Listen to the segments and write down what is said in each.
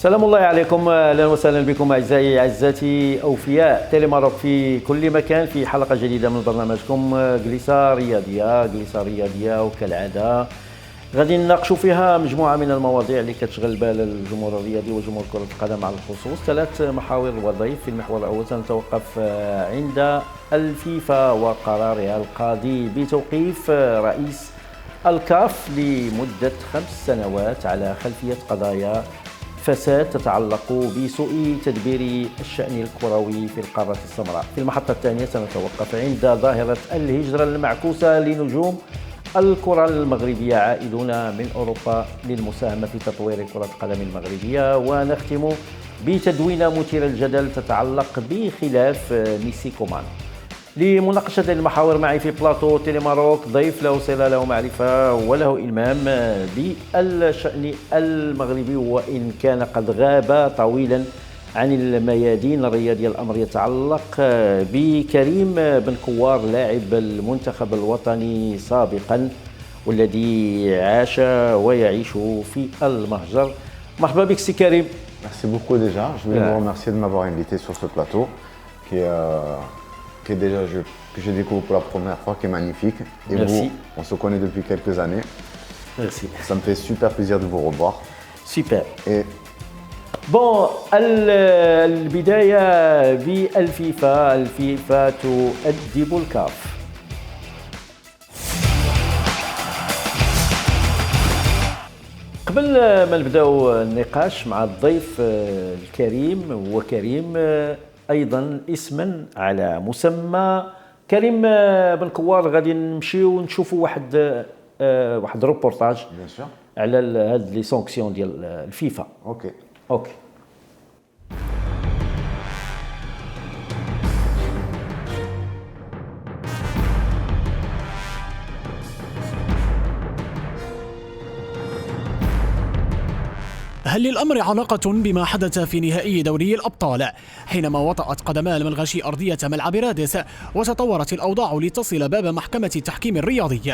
سلام الله عليكم، اهلا وسهلا بكم اعزائي اعزاتي اوفياء تيلي ماروك في كل مكان في حلقه جديده من برنامجكم جلسه رياضيه وكالعاده غادي نناقشوا فيها مجموعه من المواضيع اللي كتشغل بال الجمهور الرياضي وجمهور كره القدم على الخصوص. 3 محاور وضيف. في المحور الاول سنتوقف عند الفيفا وقرارها القاضي بتوقيف رئيس الكاف لمده 5 سنوات على خلفيه قضايا فساد تتعلق بسوء تدبير الشأن الكروي في القارة السمراء. في المحطة الثانية سنتوقف عند ظاهرة الهجرة المعكوسة لنجوم الكرة المغربية عائدون من أوروبا للمساهمة في تطوير كرة القدم المغربية، ونختم بتدوينة مثيرة الجدل تتعلق بخلاف ميسي كومان. لمناقشة المحاور معي في بلاطو تيلي ماروك ضيف له صلة له معرفة وله إلمام بالشأن المغربي، وإن كان قد غاب طويلا عن الميادين الرياضية. الأمر يتعلق بكريم بن كوار لاعب المنتخب الوطني سابقا والذي عاش ويعيش في المهجر. مرحبا بك سي كريم. Merci beaucoup déjà. Je voulais vous remercier de m'avoir invité sur ce plateau que je découvre pour la première fois, qui est magnifique. Et Merci. Vous, on se connaît depuis quelques années. Merci. Ça me fait super plaisir de vous revoir. Super. Et بون البداية بالفيفا. الفيفا تؤدب الكاف. قبل ما نبداو النقاش مع الضيف الكريم، هو كريم ايضا اسما على مسمى كريم بن كوار. غادي نمشيو نشوفوا واحد روبورتاج على هاد لي سانكسيون ديال الفيفا. اوكي. هل للأمر علاقة بما حدث في نهائي دوري الأبطال حينما وطأت قدما الملغشي أرضية ملعب رادس وتطورت الأوضاع لتصل باب محكمة التحكيم الرياضي؟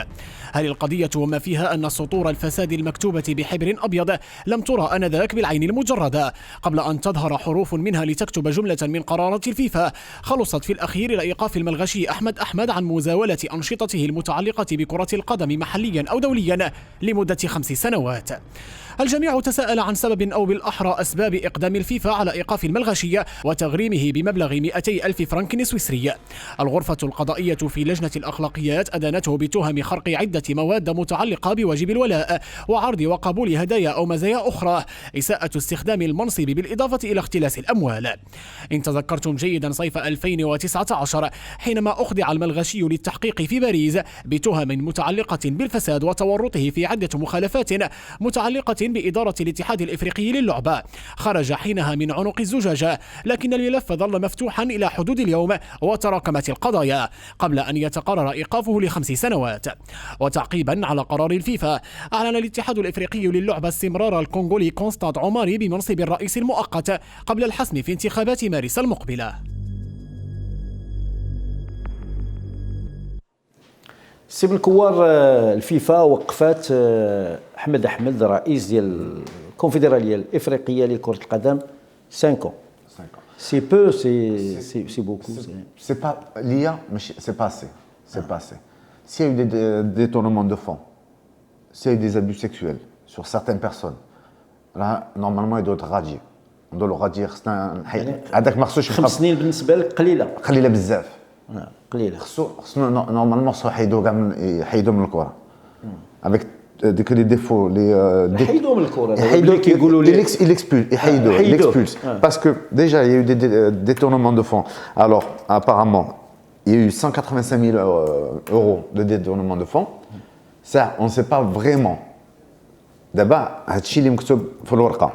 هل القضية وما فيها أن سطور الفساد المكتوبة بحبر أبيض لم ترى آنذاك بالعين المجردة قبل أن تظهر حروف منها لتكتب جملة من قرارات الفيفا خلصت في الأخير إلى إيقاف الملغشي أحمد عن مزاولة أنشطته المتعلقة بكرة القدم محليا أو دوليا لمدة 5 سنوات؟ الجميع تساءل عن سبب أو بالأحرى أسباب إقدام الفيفا على إيقاف الملغشي وتغريمه بمبلغ 200 ألف فرنك سويسري. الغرفة القضائية في لجنة الأخلاقيات أدانته بتهم خرق عدة مواد متعلقة بواجب الولاء وعرض وقبول هدايا أو مزايا أخرى، إساءة استخدام المنصب بالإضافة إلى اختلاس الأموال. إن تذكرتم جيدا صيف 2019 حينما أخضع الملغشي للتحقيق في باريس بتهم متعلقة بالفساد وتورطه في عدة مخالفات متعلقة بإدارة الاتحاد الإفريقي للعبة، خرج حينها من عنق الزجاجة، لكن الملف ظل مفتوحا إلى حدود اليوم وتراكمت القضايا قبل أن يتقرر إيقافه ل5 سنوات. وتعقيبا على قرار الفيفا أعلن الاتحاد الإفريقي للعبة استمرار الكونغولي كونستاد عماري بمنصب الرئيس المؤقت قبل الحسم في انتخابات مارس المقبلة. سي بن كوار، الفيفا وقفات احمد رئيس ديال الكونفدراليه الافريقيه لكره القدم 5 ans. C'est peu, c'est beaucoup. C'est pas l'IA, mais c'est pas assez. C'est pas assez. S'il y a eu des détournements de fonds, s'il y a eu des abus sexuels sur certaines personnes, là, normalement, il doit être radié. On doit le radier. C'est un... هذاك ما خصوش 5 سنين بالنسبه لك قليله بزاف. قليله. خصو نورمالمون خصو يحيدوه كاع من الكره. افيك ديك لي ديفو لي يحيدوه من الكره. يحيدوه كيقولوا لي يحيدوه parce que déjà il y a eu des détournements de fonds. Alors apparemment il y a eu 185 000 euros de détournement de fonds. Ça on ne sait pas vraiment. دابا هادشي اللي مكتوب في الورقه.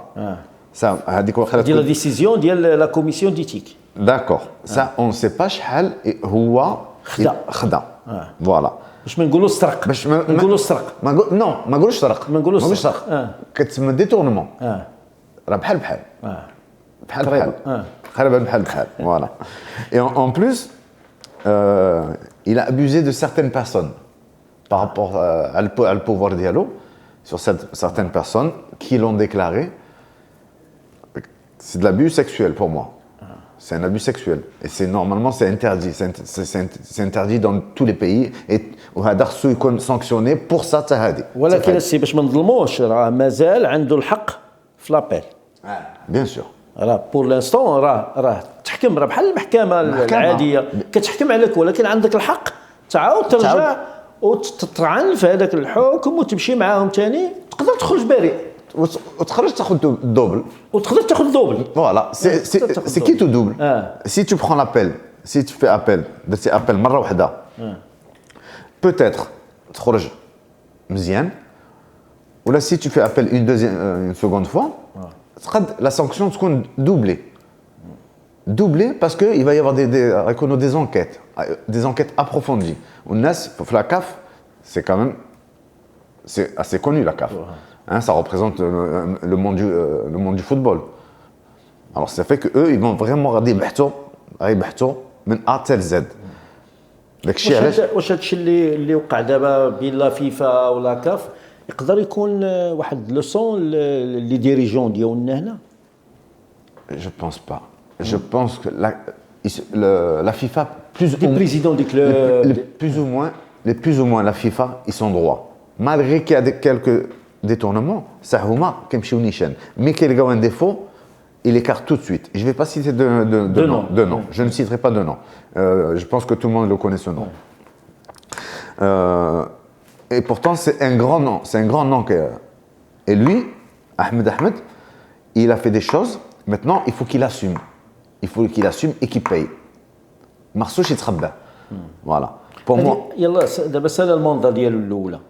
Ça هذيك واخا ديال لا ديسيزيون ديال لا كوميسيون ديتيك. D'accord. Ça on ne sait pas شحال هو خدا. فوالا. باش ما نقولوا سرق. ما نقولوش سرق. كتسمى ديتورنمون. راه بحال قريبا بحال. Voilà. Et en plus il a abusé de certaines personnes par rapport à le pouvoir dialogue sur certaines personnes qui l'ont déclaré. C'est de l'abus sexuel pour moi. C'est un abus sexuel. Et normalement, c'est interdit. C'est interdit dans tous les pays. Et وهذا خصو يكون sanctionné pour ça تهادي. ولكن السي باش ما نظلموش راه مازال عنده الحق في لابيل. Bien sûr. راه بور لانستون راه تحكم، راه بحال المحكمه العاديه كتحكم عليك، ولكن عندك الحق تعاود ترجع وتطعن في هذاك الحكم وتمشي معاهم ثاني، تقدر تخرج بريء وتخرج تاخذ الدوبل. وتقدر تاخذ دوبل. Voilà, c'est qui tout double. Si tu prends l'appel, si tu fais appel, درتي appel مره واحده peut-être تخرج مزيان، ولا si tu fais appel une seconde fois la sanction تكون doublée parce que il va y avoir des enquêtes approfondies. والناس في la CAF, c'est quand même c'est assez connu la CAF. Hein, ça représente le monde du football. Alors ça fait que eux ils vont vraiment غادي يبحثوا من A tel Z. داكشي علاش واش هادشي اللي وقع دابا بين لا فيفا ولا كاف يقدر يكون واحد لوسون لي ديريجون ديالنا هنا؟ Je pense pas. Je pense que la FIFA plus ou moins la FIFA ils sont droits. Malgré qu'il y a quelques détournements, ça هما كيمشيو نيشان. Mais qu'il y a un défaut, il écarte tout de suite. Je ne vais pas citer de nom. Je ne citerai pas de nom. Je pense que tout le monde le connaît ce nom. Et pourtant, c'est un grand nom. C'est un grand nom. Et lui, Ahmed, il a fait des choses. Maintenant, il faut qu'il assume. Il faut qu'il assume et qu'il paye. Marsoch يتخبى. Voilà. Pour moi. يلا دابا سال الماندا ديالو الاولى.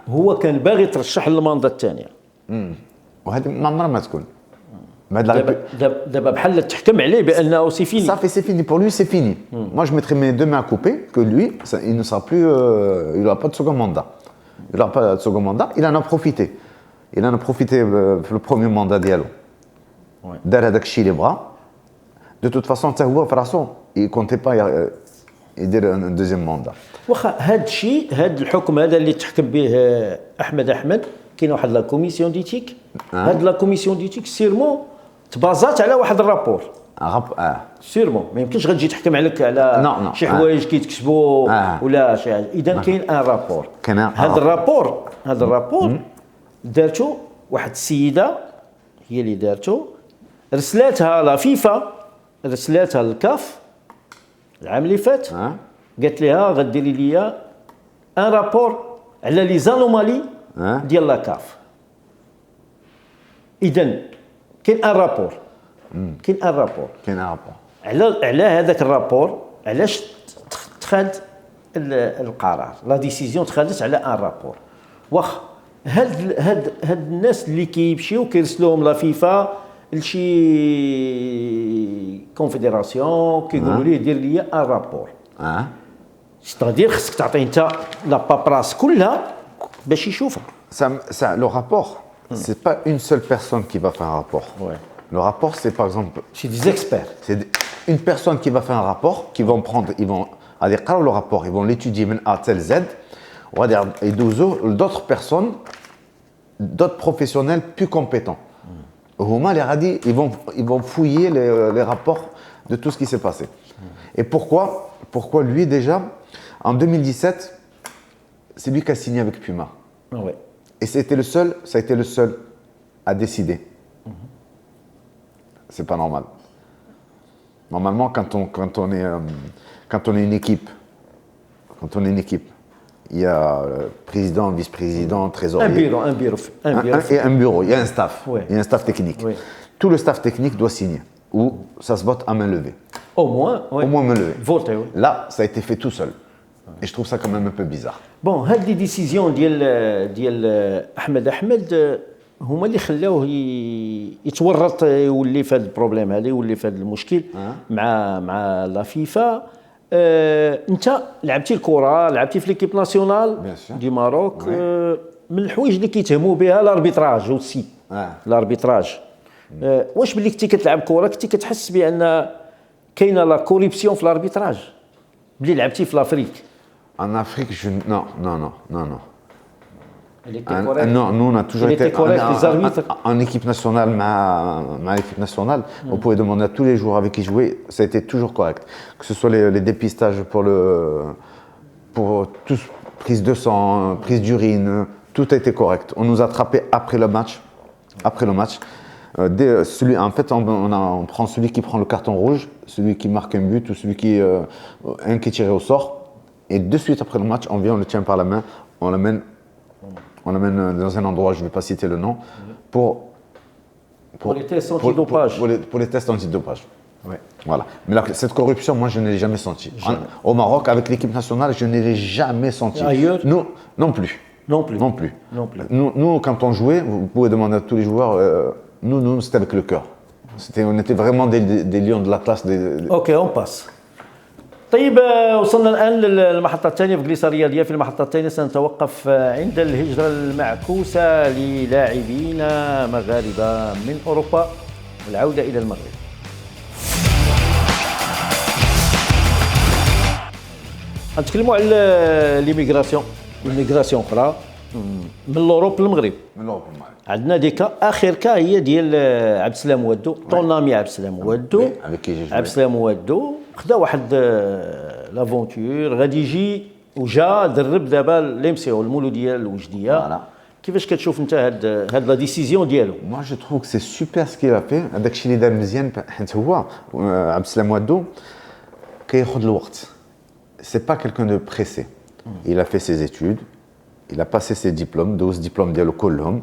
هو كان باغي يترشح للماندا الثانيه. وهذه ما عمرها ما تكون. دابا بحال تحكم عليه بانه سي فيني. Ça fait c'est fini pour lui, c'est fini. Moi je mettrai mes deux mains à couper que lui il ne sera plus il n'aura pas de second mandat. Il n'aura pas de second mandat, il en a profité. Il en a profité le premier mandat diallo. دار هذاك الشيء اللي بغا. De toute façon حتى هو في راسو il comptait pas يدير un deuxième mandat. واخا هذا الشيء هذا الحكم هذا اللي تحكم به احمد كاين واحد لا كوميسيون ديتيك. هاد لا كوميسيون ديتيك سيرمون تبازات على واحد الرابور. سيرمون ما يمكنش غتجي تحكم عليك على شي حوايج كيتكتبوا ولا شي حاجه. اذا كاين ان رابور. هذا الرابور دارتو واحد السيده هي اللي دارتو، رسلاتها لا فيفا، رسلاتها للكاف العام اللي فات، قالت لها غديري ليا ان رابور على لي زانومالي ديال لا كاف. اذا كاين ان رابور على هذاك الرابور علاش تخاد القرار، لا ديسيزيون تخادت على ان رابور. واخا هاد الناس اللي كيمشيو كيرسلوهم لا فيفا لشي كونفيدراسيون كيقولوا ليه دير لي ان رابور، ستادير خصك تعطي انت لا بابراس كلها باش يشوفها. Le rapport, c'est pas une seule personne qui va faire un rapport. Le rapport, c'est par exemple... C'est des experts. C'est une personne qui va faire un rapport, ils vont aller le rapport, ils vont l'étudier من A tel Z, et d'autres personnes, d'autres professionnels plus compétents. Ils vont fouiller les rapports de tout ce qui s'est passé. Et pourquoi lui déjà, en 2017, c'est lui qui a signé avec Puma. Et ça a été le seul à décider. C'est pas normal. Normalement, quand on est une équipe, il y a président, vice-président, trésorier. Un bureau. Il y a un staff. Il y a un staff technique. Tout le staff technique doit signer. Ou ça se vote à main levée. Au moins main levée. Voter, Là, ça a été fait tout seul. Et je trouve ça quand même un peu bizarre. Bon, هاد لي ديسيزيون ديال احمد هما اللي خلاوه يتورط يولي في هذا البروبليم هذا، يولي في هذا المشكل مع لا فيفا. انت لعبتي الكره، لعبتي في ليكيب ناسيونال دي ماروك. من الحوايج اللي كيتهموا بها الاربيتراج اوسي. الاربيتراج واش ملي كنتي كتلعب كره كنتي كتحس بان كاينه لا كوريبسيون في الاربيتراج ملي لعبتي في لافريك؟ En Afrique, non. Non, nous on a toujours été correct, les arbitres. En équipe nationale, ma équipe nationale, on pouvait demander à tous les joueurs avec qui jouer, ça a été toujours correct. Que ce soit les dépistages pour tous, prise de sang, prise d'urine, tout a été correct. On nous a attrapés après le match. En fait, on prend celui qui prend le carton rouge, celui qui marque un but ou celui qui est tiré au sort. Et de suite après le match, on vient, on le tient par la main, on l'amène dans un endroit, je ne vais pas citer le nom, pour les tests antidopage. Pour les tests antidopage. Ouais. Voilà. Mais cette corruption, moi, je ne l'ai jamais sentie. Au Maroc, avec l'équipe nationale, je ne l'ai jamais sentie. Ailleurs? Nous, non plus. Non plus. Nous, quand on jouait, vous pouvez demander à tous les joueurs, nous c'était avec le cœur. On était vraiment des lions de l'Atlas. اوكي on passe. طيب وصلنا الان للمحطه الثانيه في جليسه الرياضيه. في المحطه الثانيه سنتوقف عند الهجره المعكوسه للاعبين مغاربه من اوروبا والعوده الى المغرب. غنتكلموا على ليميغراسيون اخرى من الاوروب للمغرب. عندنا اخر كا هي ديال عبد السلام وادو، طونامي عبد السلام وادو. عبد السلام وادو خدا واحد لافونتور غادي يجي وجا درب دابا ليمسيو المولوديه الوجديه. كيفاش كتشوف انت هاد لا ديسيزيون ديالو؟ Moi je trouve que c'est super ce qu'il a fait. هذاك الشيء اللي دار مزيان حيت هو عبد السلام وادو كياخذ الوقت. C'est pas quelqu'un de pressé. Il a fait ses études, il a passé ses diplômes, 12 diplômes ديالو كلهم.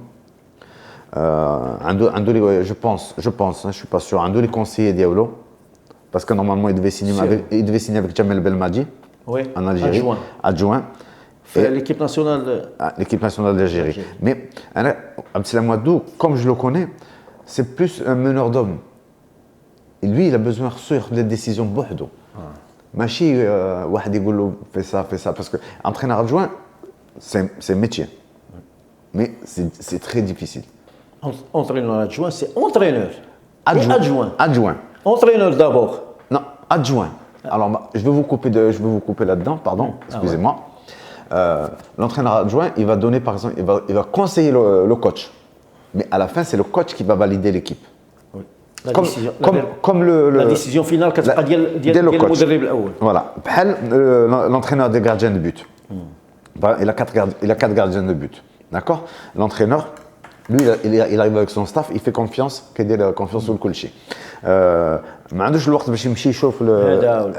Je pense, je suis pas sûr, عنده les conseillers ديالو parce que normalement il devait signer avec Jamel Belmadi en Algérie, adjoint. L'équipe nationale d'Algérie. Mais Abdeslam Ouaddou, comme je le connais, c'est plus un meneur d'hommes. Et lui, il a besoin de des décisions بوحدو. ماشي واحد يقول له fais ça parce que entraîneur adjoint c'est un métier. Mais c'est très difficile. Entraîneur adjoint, c'est entraîneur. Adjoint. Entraîneur d'abord. Non, adjoint. Alors, je vais vous couper là-dedans, pardon, excusez-moi. L'entraîneur adjoint, il va donner, par exemple, il va conseiller le coach. Mais à la fin, c'est le coach qui va valider l'équipe. Oui. La décision finale كتبقى ديال المدرب الأول. Voilà. بحال l'entraîneur des gardiens de but. Il a 4 gardiens de but. D'accord? L'entraîneur, lui, il arrive avec son staff, il fait confiance, كيدير confiance في كل شيء. ما عندوش الوقت باش يمشي يشوف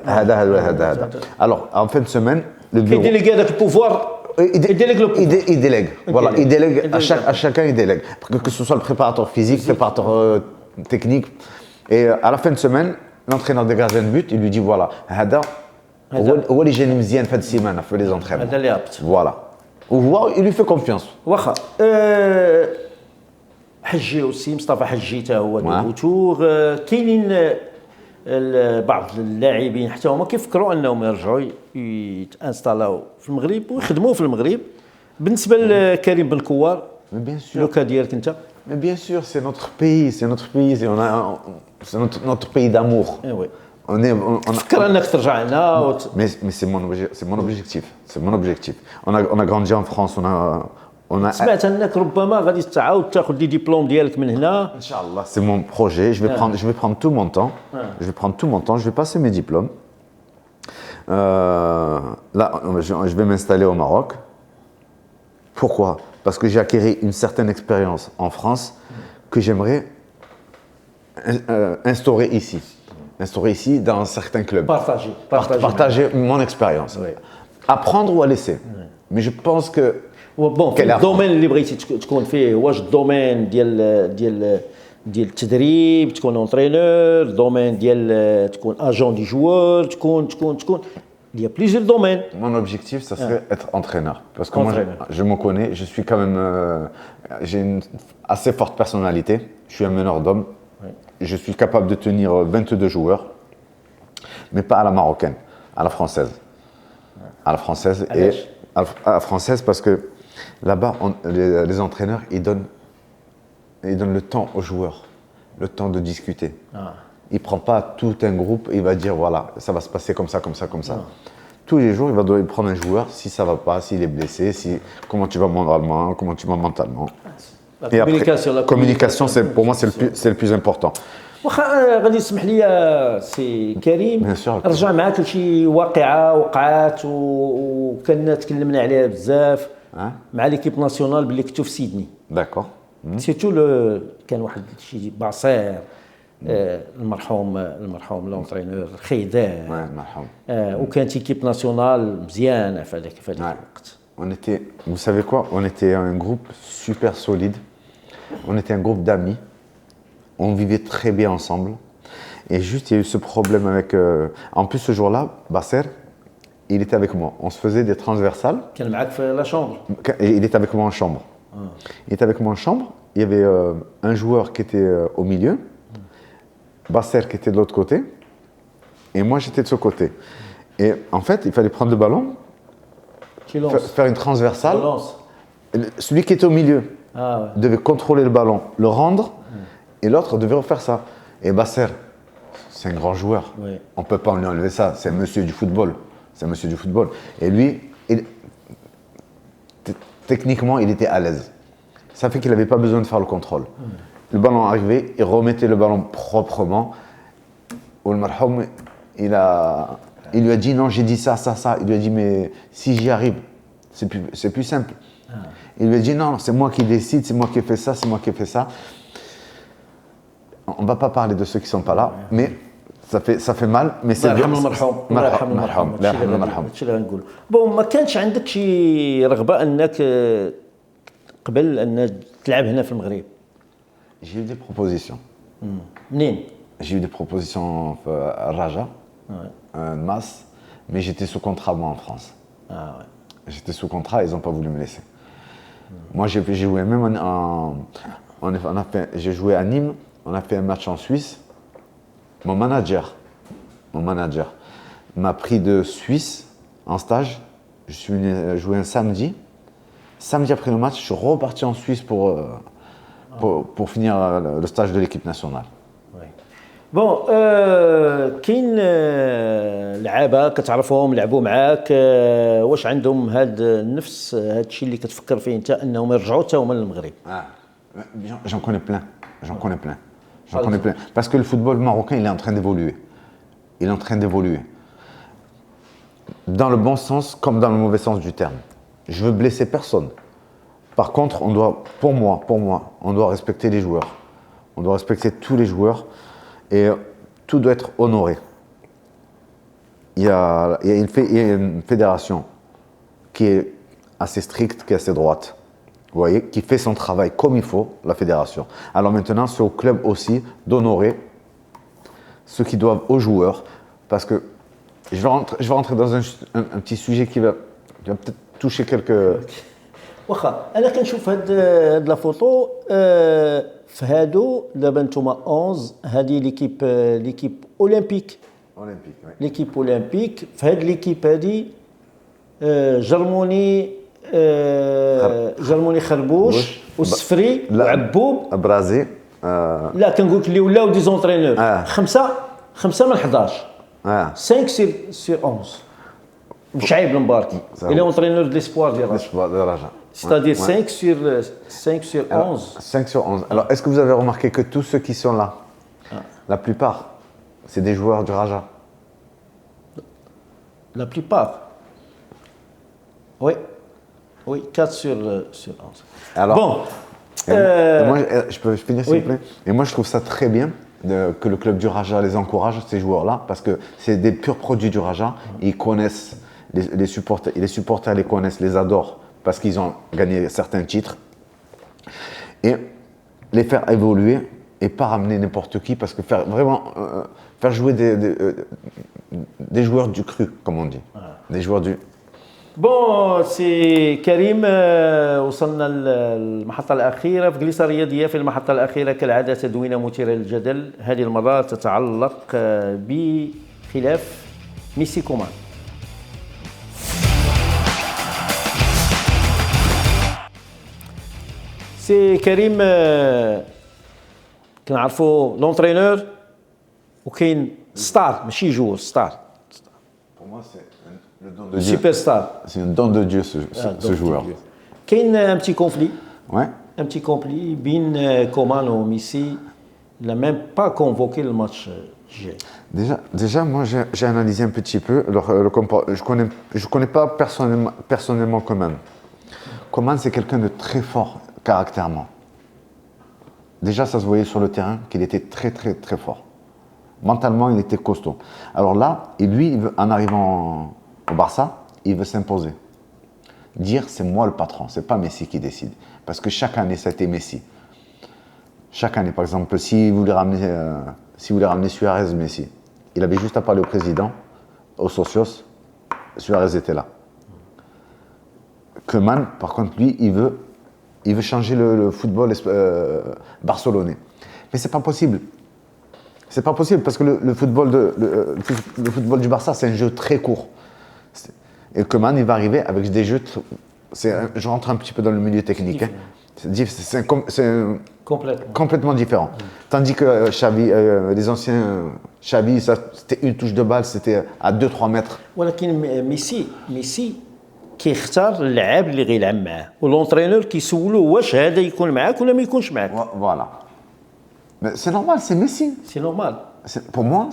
هذا. Alors, en fin de semaine, le bureau... Il délègue avec le pouvoir. Il délègue. Voilà, il délègue à chacun, il délègue. Que ce soit le préparateur physique, le préparateur technique. Et à la fin de semaine, l'entraîneur des gardiens de but, il lui dit voilà, هذا هو اللي جاني مزيان في هذه السيمانه في les entraînements. هذا اللي هبط. Voilà. Il lui fait confiance. واخا حجي والسي مصطفى حجي حتى هو دوتور. كاينين بعض اللاعبين حتى هما كيفكروا انهم يرجعوا يتانستالاو في المغرب ويخدموا في المغرب. بالنسبه لكريم بن كوار لوكا ديالك انت؟ Mais bien sûr, c'est notre pays, c'est notre pays d'amour. فكر انك ترجع هنا Mais c'est mon objectif. On a grandi en France, سمعت انك ربما غادي تعاود تاخذ لي ديبلوم ديالك من هنا. Inch'Allah, c'est mon projet. Je vais prendre tout mon temps. Je vais passer mes diplômes. Là, je vais m'installer au Maroc. Pourquoi? Parce que j'ai acquis une certaine expérience en France que j'aimerais instaurer ici dans certains clubs. Partager mon expérience. Oui. Apprendre ou à laisser. Oui. Mais je pense que في الدومين اللي بغيتي تكون فيه واش الدومين ديال التدريب تكون اونترينور، دومين ديال تكون اجون دي جوور، تكون il y a plusieurs domaines. Mon objectif, ça serait être entraîneur. Parce que moi, je me connais, je suis quand même... j'ai une assez forte personnalité. Je suis un meneur d'hommes. Oui. Je suis capable de tenir 22 joueurs. Mais pas à la marocaine, à la française. À la française. Et à la française parce que là-bas, les entraîneurs, ils donnent le temps aux joueurs. Le temps de discuter. Il ne prend pas tout un groupe et il va dire voilà, ça va se passer comme ça. tous les jours, il va devoir prendre un joueur, si ça va pas, s'il est blessé, comment tu vas moralement, comment tu vas mentalement. La communication, pour moi, c'est le plus important. واخا غادي تسمح لي سي كريم رجع معاك لشي واقعه وقعات وكنا تكلمنا عليها بزاف مع ليكيب ناسيونال باللي كنتو في سيدني. داكور. سيرتو كان واحد شي بعصير المرحوم لونترينور خيدان. مرحوم. وكانت ايكيب ناسيونال مزيانه في هذاك الوقت. Vous savez quoi? On était un groupe super solide. On était un groupe d'amis. On vivait très bien ensemble. Et juste, il y a eu ce problème avec... En plus, ce jour-là, Basser, il était avec moi. On se faisait des transversales. كان معاك في la chambre. Il était avec moi en chambre. Il était avec moi en chambre. Il y avait un joueur qui était au milieu. Basser qui était de l'autre côté. Et moi, j'étais de ce côté. Et en fait, il fallait prendre le ballon, faire une transversale. Celui qui était au milieu devait contrôler le ballon, le rendre. Et l'autre devait refaire ça. Et Basser, c'est un grand joueur. Oui. On ne peut pas lui enlever ça. C'est un monsieur du football. C'est un monsieur du football. Et lui, techniquement, il était à l'aise. Ça fait qu'il n'avait pas besoin de faire le contrôle. Le ballon arrivait, il remettait le ballon proprement. Ou le marhoum, il lui a dit non, j'ai dit ça. Il lui a dit mais si j'y arrive, c'est plus simple. Il lui a dit non, c'est moi qui décide, c'est moi qui ai fait ça, c'est moi qui ai fait ça. On ne va pas parler de ceux qui ne sont pas là, mais ça fait mal, mais c'est bien. مرحوم بون ما كانش عندك شي رغبة أنك قبل أن تلعب هنا في المغرب؟ J'ai eu des propositions. منين؟ J'ai eu des propositions à Raja, Mas, mais j'étais sous contrat moi en France. J'étais sous contrat, ils n'ont pas voulu me laisser. Moi j'ai joué même j'ai joué à Nîmes. On a fait un match en Suisse. Mon manager m'a pris de Suisse en stage. Je suis venu jouer un samedi. Samedi après le match, je suis reparti en Suisse pour finir le stage de l'équipe nationale. بون كاين لعابه كتعرفهم لعبوا معاك واش عندهم هذا نفس هذا الشيء اللي كتفكر فيه انت انهم يرجعوا حتى هما للمغرب؟ J'en connais plein. Parce que le football marocain, il est en train d'évoluer. Dans le bon sens comme dans le mauvais sens du terme. Je veux blesser personne. Par contre, pour moi, on doit respecter les joueurs. On doit respecter tous les joueurs et tout doit être honoré. Il y a une fédération qui est assez stricte, qui est assez droite. Vous voyez, qui fait son travail comme il faut, la fédération. Alors maintenant, c'est au club aussi d'honorer ce qu'ils doivent aux joueurs, parce que je vais rentrer dans un petit sujet qui va peut-être toucher quelques... واخا انا كنشوف هاد لا فوتو في هادو دابا نتوما 11 هذه ليكيب اولمبيك ليكيب اولمبيك في هاد ليكيب هادي جرموني خربوش والسفري وعبوب برازي لا كنقول لك اللي ولاو دي زونترينور خمسه من 11 5 سير 11 مشعيب المباركي il est entraîneur de l'espoir de Raja. C'est-à-dire 5 sur 11. 5 sur 11. Alors, est-ce que vous avez remarqué que tous ceux qui sont là, la plupart, c'est des joueurs du Raja? La plupart. Oui, 4 sur 11. Alors, bon. Moi, je peux finir s'il vous plaît? Et moi, je trouve ça très bien que le club du Raja les encourage, ces joueurs-là, parce que c'est des purs produits du Raja. Ils connaissent, les supporters les connaissent, les adorent, parce qu'ils ont gagné certains titres. Et les faire évoluer et pas ramener n'importe qui, parce que faire jouer des joueurs du cru, comme on dit. Des joueurs du... بون سي كريم وصلنا للمحطة الأخيرة في جلسة رياضية. في المحطة الأخيرة كالعادة تدوينة مثيرة للجدل، هذه المرة تتعلق بخلاف ميسي كومان. سي كريم كنعرفوا لونترينور وكاين ستار ماشي جوور ستار Pour moi, c'est le don de Dieu. Superstar. C'est un don de Dieu, ce joueur. كاين un petit conflit. Ouais. Un petit conflit بين كومان وميسي. Il n'a même pas convoqué le match G. Déjà, moi, j'ai analysé un petit peu je connais pas personnellement Coman. Coman, c'est quelqu'un de très fort caractèrement. Déjà, ça se voyait sur le terrain qu'il était très, très, très fort. Mentalement, il était costaud. Alors là, en arrivant au Barça, il veut s'imposer. Dire, c'est moi le patron, c'est pas Messi qui décide. Parce que chaque année, ça a été Messi. Chaque année, par exemple, si vous voulez ramener Suarez, Messi, il avait juste à parler au président, aux socios, Suarez était là. Koeman, par contre, lui, il veut changer le football barcelonais. Mais c'est pas possible. C'est pas possible parce que le football du Barça, c'est un jeu très court. Et Koeman, il va arriver avec des jeux. Je rentre un petit peu dans le milieu technique. C'est complètement différent. Tandis que Xavi, les anciens Xavi, c'était une touche de balle, c'était à 2-3 mètres. ولكن ميسي كيختار اللاعب اللي غيلعب معاه ولونترينور كيسولو واش هذا يكون معاك ولا ما يكونش معاك. Voilà. Mais c'est normal, c'est Messi. C'est normal. Pour moi,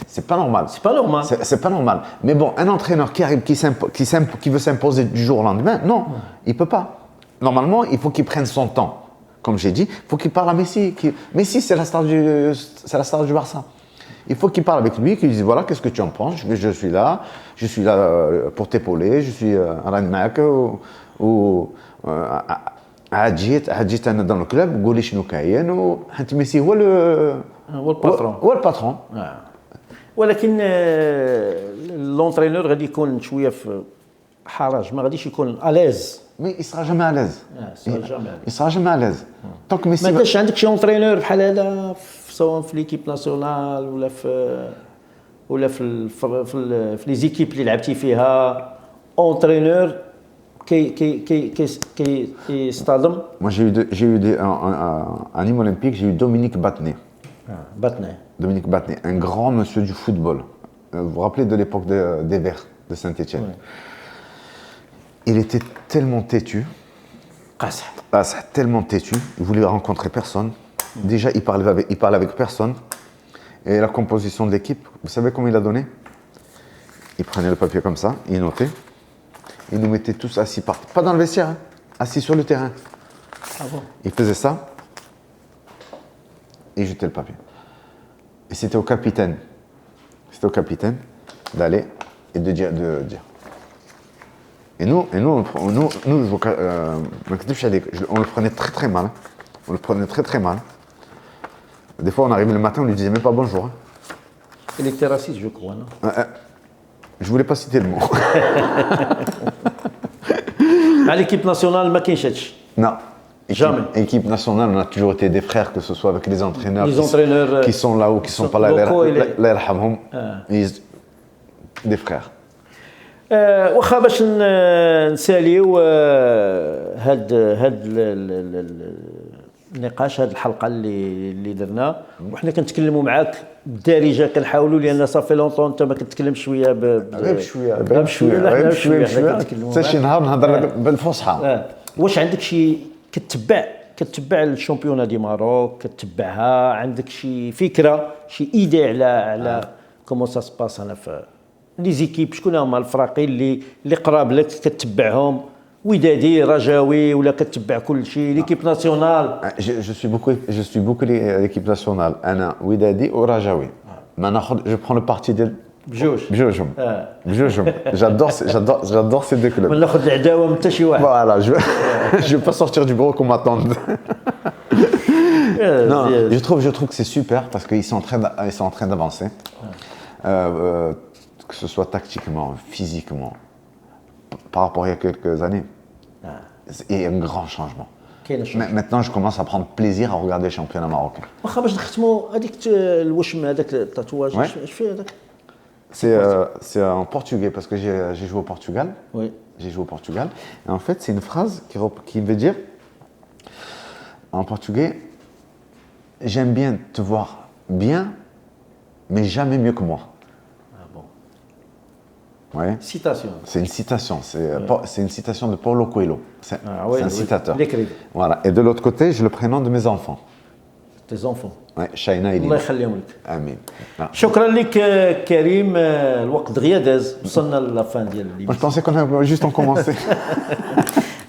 c'est pas normal. C'est pas normal. C'est pas normal. Mais bon, un entraîneur qui arrive, qui veut s'imposer du jour au lendemain, non, il peut pas. Normalement, il faut qu'il prenne son temps. Comme j'ai dit, il faut qu'il parle à Messi. Messi, c'est la star du Barça. Il faut qu'il parle avec lui, qu'il dise voilà, qu'est-ce que tu en penses? Je suis là pour t'épauler, je suis à Ranmak ou عجيت انا dans le club قولي شنو كاين وحنت ميسي هو الباترون. ولكن لونترينور غادي يكون شويه في حرج ما غاديش يكون اليز. Mais il sera jamais à l'aise. Il sera jamais à l'aise. Tant que Messi. ما كاينش عندك شي اونترينور بحال هذا سواء في ليكيب ناسيونال ولا في لي زيكيب اللي لعبتي فيها اونترينور qui stardom. Moi, en Nîmes Olympique, j'ai eu Dominique Battenet. Dominique Battenet, un grand monsieur du football. Vous vous rappelez de l'époque des Verts de Saint-Étienne. Il était tellement têtu. Tellement têtu. Il voulait rencontrer personne. Déjà, il parlait avec personne. Et la composition de l'équipe, vous savez comment il a donné? Il prenait le papier comme ça, il notait. Il nous mettait tous assis, pas dans le vestiaire, assis sur le terrain. Ah bon? Il faisait ça, et il jetait le papier. Et c'était au capitaine d'aller et de dire. Et nous, on le prenait très très mal. On le prenait très très mal. Des fois, on arrivait le matin, on lui disait même pas bonjour. Il était raciste, je crois, non? Je voulais pas citer le mot. À l'équipe nationale, ما كاينش هادشي. Non. Jamais. Équipe nationale, on a toujours été des frères, que ce soit avec les entraîneurs, qui sont là ou qui sont pas là, Allah yarhamhum, des frères. واخا باش نساليو هاد النقاش هاد الحلقه اللي درنا وحنا كنتكلموا معاك بالدارجه كنحاولوا لان صافي لونطون انت ما كتكلمش شويه غير بشويه حتى شي نهار نهضر بالفصحى. واش عندك شي كتبع الشامبيون دي ماروك كتبعها عندك شي فكره شي ايدي على كومون سا سباس هنا في لي زيكيب شكون هما الفراقي اللي قراب لك كتبعهم ودادي رجاوي ولا كتبع كل شيء ليكيب ناسيونال؟ Je suis beaucoup l'équipe nationale. انا ودادي ورجاوي. ما ناخذ je prends le parti ديال بجوجهم. J'adore ces deux clubs. ما ناخذ العداوه من حتى شي واحد. Voilà, je vais pas sortir du bureau qu'on m'attende. Non, je trouve que c'est super parce qu'ils sont en train d'avancer. Que ce soit tactiquement, physiquement, par rapport à il y a quelques années. Il y a un grand changement. Maintenant, je commence à prendre plaisir à regarder le championnat marocain. واخا باش نختموا هذيك الوشم هذاك التاتواج اش فيه هذاك؟ C'est en portugais parce que j'ai joué au Portugal. Oui. J'ai joué au Portugal. Et en fait, c'est une phrase qui veut dire, en portugais, j'aime bien te voir bien, mais jamais mieux que moi. Ah bon. Ouais. Citation. C'est une citation. C'est une citation de Paulo Coelho. C'est un citateur. L'écrivain. Voilà. Et de l'autre côté, j'ai le prénom de mes enfants. Tes enfants. Ouais, Shaina et الله Lina. يخليهم لك. Amin. Ah. شكرا لك كريم. الوقت دغيا داز، وصلنا لافان ديال Moi, je pensais qu'on avait juste commencé.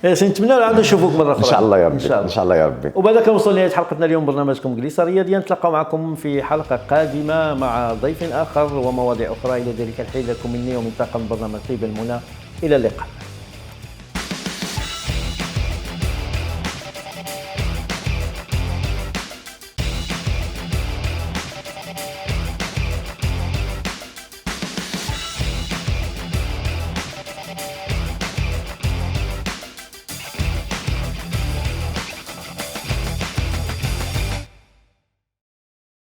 نتمنى عاد نشوفوك مره اخرى ان شاء الله يا ان ربي. شاء الله. ان شاء الله يا ربي. وبهذا كنوصل لنهايه حلقتنا اليوم برنامجكم جليسة رياضية. نتلاقاو معكم في حلقه قادمه مع ضيف اخر ومواضيع اخرى. الى ذلك الحين لكم مني ومن طاقم برنامج طيب المنى، الى اللقاء.